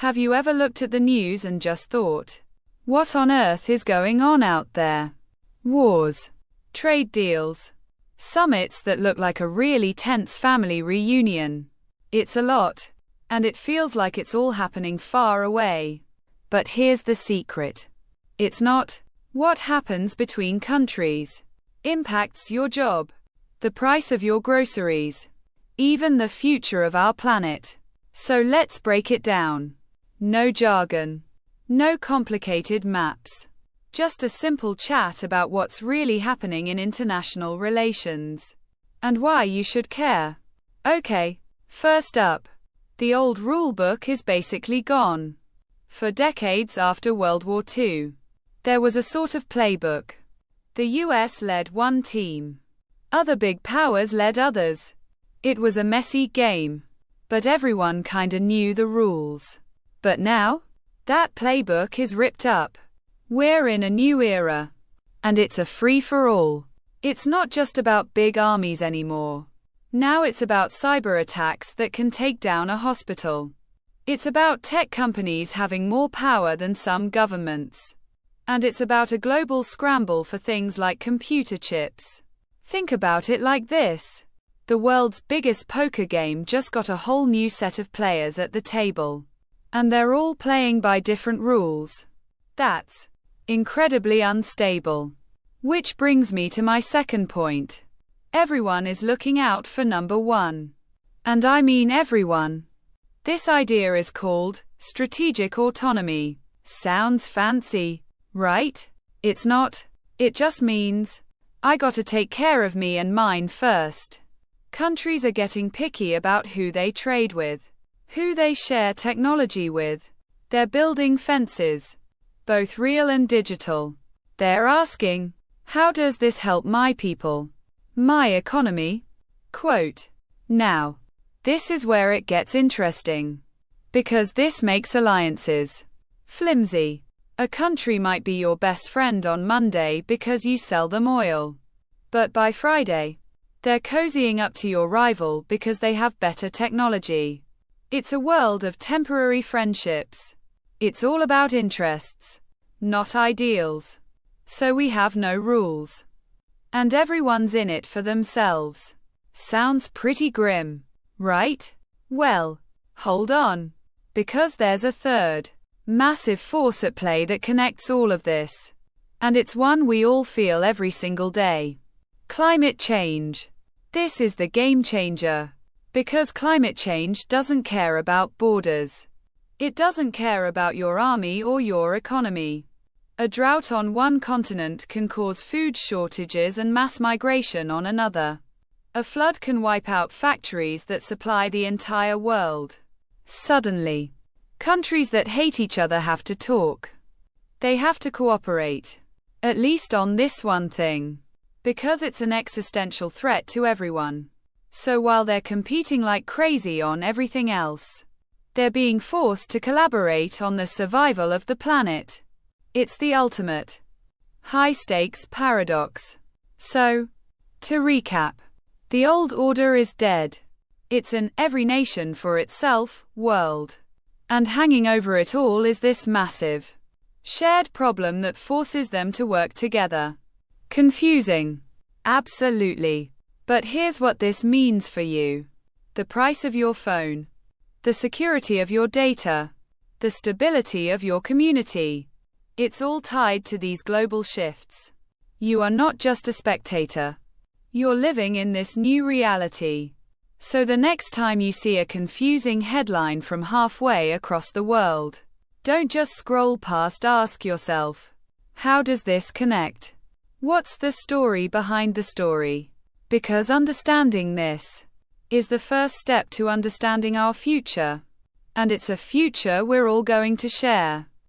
Have you ever looked at the news and just thought, what on earth is going on out there? Wars, trade deals, summits that look like a really tense family reunion. It's a lot, and it feels like it's all happening far away. But here's the secret. It's not. What happens between countries impacts your job, the price of your groceries, even the future of our planet. So let's break it down. No jargon, no complicated maps. Just a simple chat about what's really happening in international relations and why you should care. Okay, first up, the old rulebook is basically gone. For decades after World War II, there was a sort of playbook. The US led one team. Other big powers led others. It was a messy game, but everyone kinda knew the rules. But now, that playbook is ripped up. We're in a new era. And it's a free-for-all. It's not just about big armies anymore. Now it's about cyber attacks that can take down a hospital. It's about tech companies having more power than some governments. And it's about a global scramble for things like computer chips. Think about it like this. The world's biggest poker game just got a whole new set of players at the table. And they're all playing by different rules. That's incredibly unstable. Which brings me to my second point. Everyone is looking out for number one. And I mean everyone. This idea is called strategic autonomy. Sounds fancy, right? It's not. It just means, I gotta take care of me and mine first. Countries are getting picky about who they trade with, who they share technology with. They're building fences, both real and digital. They're asking, how does this help my people, my economy? Quote. Now, this is where it gets interesting. Because this makes alliances flimsy. A country might be your best friend on Monday because you sell them oil. But by Friday, they're cozying up to your rival because they have better technology. It's a world of temporary friendships. It's all about interests, not ideals. So we have no rules. And everyone's in it for themselves. Sounds pretty grim, right? Well, hold on. Because there's a third, massive force at play that connects all of this. And it's one we all feel every single day. Climate change. This is the game changer. Because climate change doesn't care about borders. It doesn't care about your army or your economy. A drought on one continent can cause food shortages and mass migration on another. A flood can wipe out factories that supply the entire world. Suddenly, countries that hate each other have to talk. They have to cooperate. At least on this one thing. Because it's an existential threat to everyone. So while they're competing like crazy on everything else, they're being forced to collaborate on the survival of the planet. It's the ultimate high-stakes paradox. So, to recap, the old order is dead. It's an every nation for itself world. And hanging over it all is this massive, shared problem that forces them to work together. Confusing? Absolutely. But here's what this means for you. The price of your phone. The security of your data. The stability of your community. It's all tied to these global shifts. You are not just a spectator. You're living in this new reality. So the next time you see a confusing headline from halfway across the world, don't just scroll past, ask yourself, how does this connect? What's the story behind the story? Because understanding this is the first step to understanding our future. And it's a future we're all going to share.